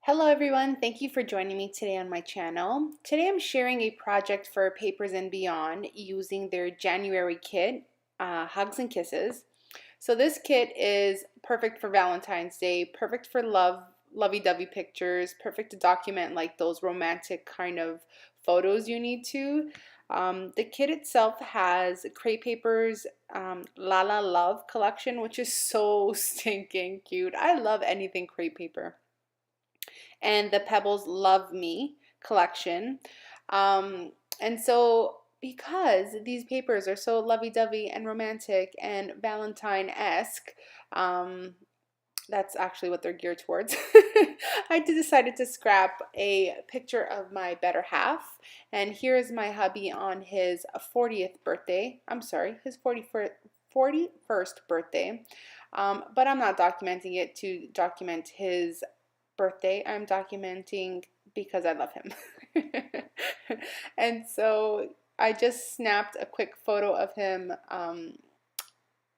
Hello everyone, thank you for joining me today on my channel. Today I'm sharing a project for Papers and Beyond using their January kit, Hugs and Kisses. So this kit is perfect for Valentine's Day, perfect for lovey-dovey pictures, perfect to document like those romantic kind of photos you need to. The kit itself has crepe papers, La La Love collection, which is so stinking cute. I love anything crepe paper, and the Pebbles Love Me collection. And so, because these papers are so lovey dovey and romantic and Valentine esque, um, that's actually what they're geared towards. I decided to scrap a picture of my better half, and here is my hubby on his 40th birthday. I'm sorry, his 41st birthday. But I'm not documenting it to document his birthday. I'm documenting because I love him. And so I just snapped a quick photo of him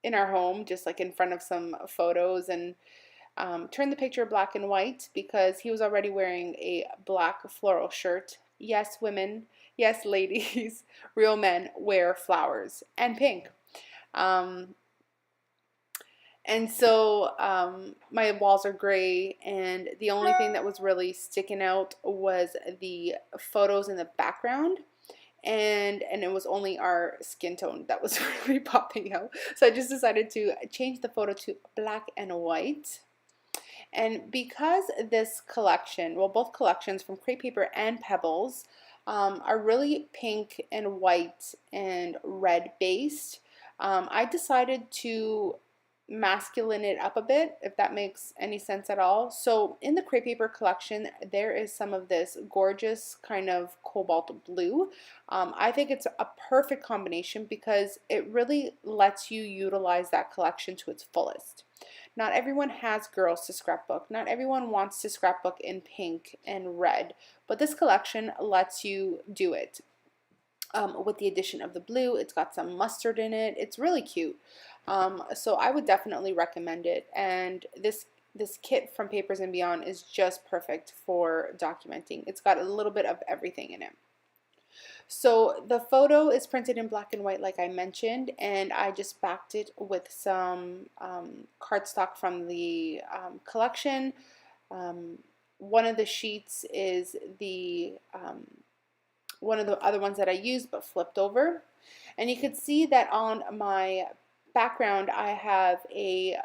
in our home, just like in front of some photos, and turned the picture black and white because he was already wearing a black floral shirt. Yes, women, yes, ladies, real men wear flowers and pink. Um, and so my walls are gray, and the only thing that was really sticking out was the photos in the background. And it was only our skin tone that was really popping out. So I just decided to change the photo to black and white. And because this collection, well, both collections from Crepe Paper and Pebbles, are really pink and white and red based, I decided to masculine it up a bit, if that makes any sense at all. So in the Crepe Paper collection, there is some of this gorgeous kind of cobalt blue. I think it's a perfect combination because it really lets you utilize that collection to its fullest. Not everyone has girls to scrapbook. Not everyone wants to scrapbook in pink and red, but this collection lets you do it. With the addition of the blue, it's got some mustard in it. It's really cute. So I would definitely recommend it. And this kit from Papers and Beyond is just perfect for documenting. It's got a little bit of everything in it. So the photo is printed in black and white like I mentioned, and I just backed it with some cardstock from the collection. One of the sheets is the one of the other ones that I used but flipped over. And you could see that on my background I have a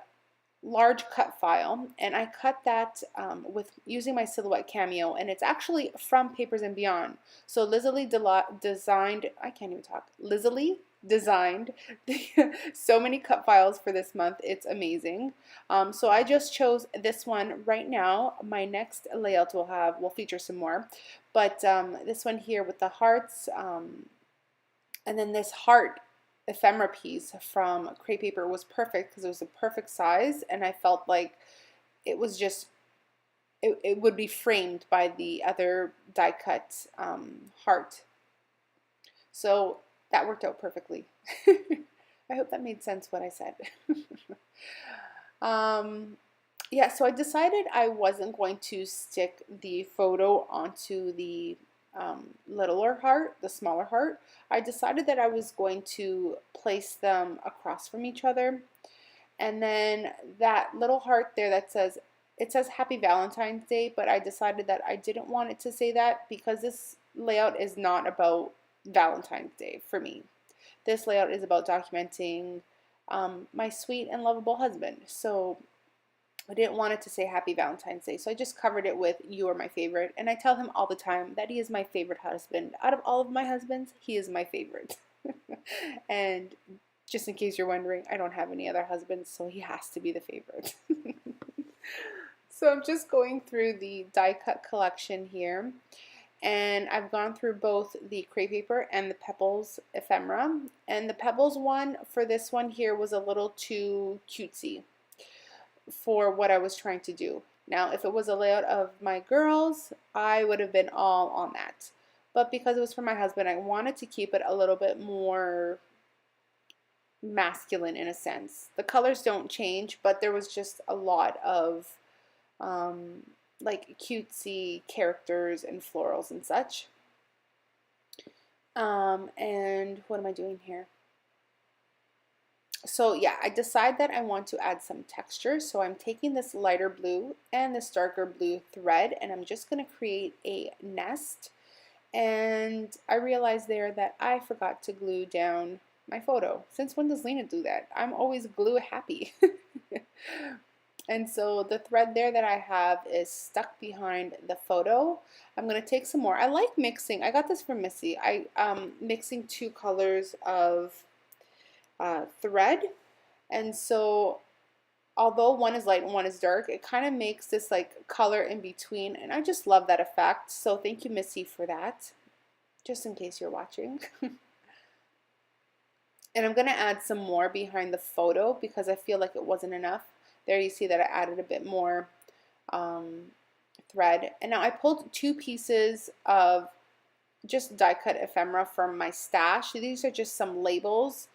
large cut file, and I cut that with using my Silhouette Cameo, and it's actually from Papers and Beyond. So Lizzie designed, I can't even talk, Lizzie designed so many cut files for this month. It's amazing. So I just chose this one right now. My next layout will feature some more, but this one here with the hearts, and then this heart ephemera piece from Crepe Paper was perfect because it was a perfect size, and I felt like it was just it would be framed by the other die cut heart. So that worked out perfectly. I hope that made sense what I said. Yeah, so I decided I wasn't going to stick the photo onto the littler heart, the smaller heart. I decided that I was going to place them across from each other. And then that little heart there that says, it says Happy Valentine's Day, but I decided that I didn't want it to say that because this layout is not about Valentine's Day for me. This layout is about documenting my sweet and lovable husband. So I didn't want it to say Happy Valentine's Day, so I just covered it with You Are My Favorite, and I tell him all the time that he is my favorite husband. Out of all of my husbands, he is my favorite. And just in case you're wondering, I don't have any other husbands, so he has to be the favorite. So I'm just going through the die cut collection here, and I've gone through both the Crepe Paper and the Pebbles ephemera, and the Pebbles one for this one here was a little too cutesy for what I was trying to do. Now, if it was a layout of my girls, I would have been all on that. But because it was for my husband, I wanted to keep it a little bit more masculine in a sense. The colors don't change, but there was just a lot of like cutesy characters and florals and such. And what am I doing here? So yeah, I decide that I want to add some texture. So I'm taking this lighter blue and this darker blue thread, and I'm just going to create a nest. And I realized there that I forgot to glue down my photo. Since when does Lena do that? I'm always glue happy. And so the thread there that I have is stuck behind the photo. I'm going to take some more. I like mixing. I got this from Missy. Mixing two colors of thread. And so although one is light and one is dark, it kind of makes this like color in between. And I just love that effect. So thank you, Missy, for that. Just in case you're watching. And I'm going to add some more behind the photo because I feel like it wasn't enough. There you see that I added a bit more thread. And now I pulled two pieces of just die cut ephemera from my stash. These are just some labels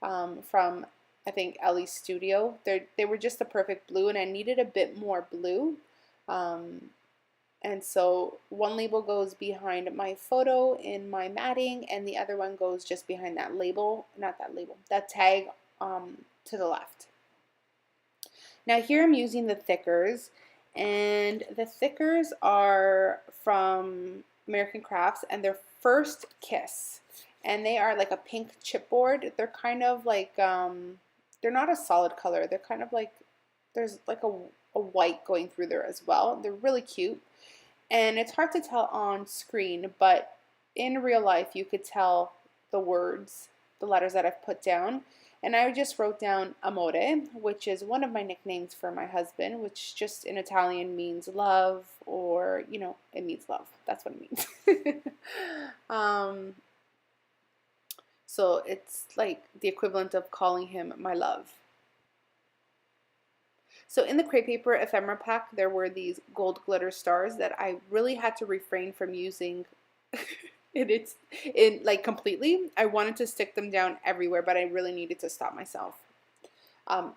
from, I think, Ellie's Studio. They were just the perfect blue, and I needed a bit more blue. And so one label goes behind my photo in my matting, and the other one goes just behind that label, not that label, that tag to the left. Now here I'm using the thickers, and the thickers are from American Crafts, and they're First Kiss. And they are like a pink chipboard. They're kind of like, they're not a solid color. They're kind of like, there's like a white going through there as well. They're really cute. And it's hard to tell on screen, but in real life you could tell the words, the letters that I've put down. And I just wrote down Amore, which is one of my nicknames for my husband, which just in Italian means love, or, you know, it means love. That's what it means. So it's like the equivalent of calling him my love. So in the crepe paper ephemera pack, there were these gold glitter stars that I really had to refrain from using like completely. I wanted to stick them down everywhere, but I really needed to stop myself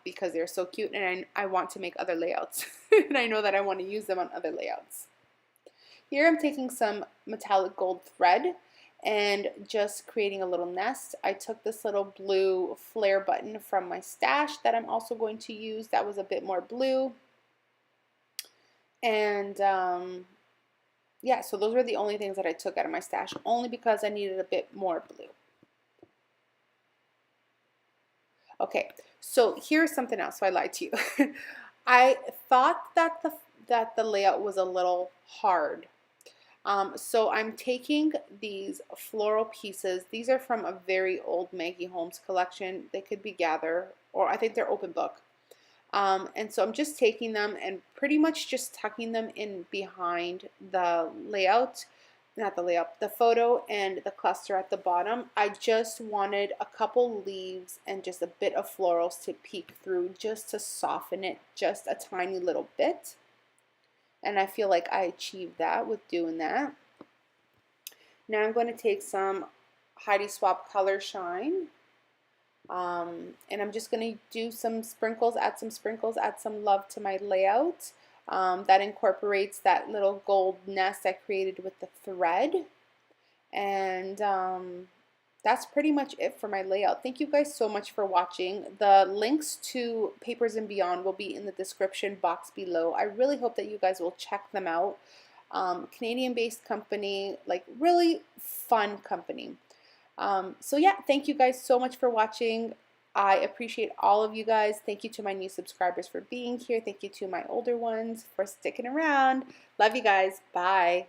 because they're so cute, and I want to make other layouts. And I know that I want to use them on other layouts. Here I'm taking some metallic gold thread and just creating a little nest. I took this little blue flare button from my stash that I'm also going to use. That was a bit more blue. And yeah, so those were the only things that I took out of my stash, only because I needed a bit more blue. Okay, so here's something else. So I lied to you. I thought that the layout was a little hard. So I'm taking these floral pieces. These are from a very old Maggie Holmes collection. They could be Gather, or I think they're open book. And so I'm just taking them and pretty much just tucking them in behind the layout, not the layout, the photo and the cluster at the bottom. I just wanted a couple leaves and just a bit of florals to peek through, just to soften it just a tiny little bit. And I feel like I achieved that with doing that. Now I'm going to take some Heidi Swapp Color Shine. And I'm just going to do some sprinkles, add some love to my layout. That incorporates that little gold nest I created with the thread. And that's pretty much it for my layout. Thank you guys so much for watching. The links to Papers and Beyond will be in the description box below. I really hope that you guys will check them out. Canadian-based company, like really fun company. So yeah, thank you guys so much for watching. I appreciate all of you guys. Thank you to my new subscribers for being here. Thank you to my older ones for sticking around. Love you guys. Bye.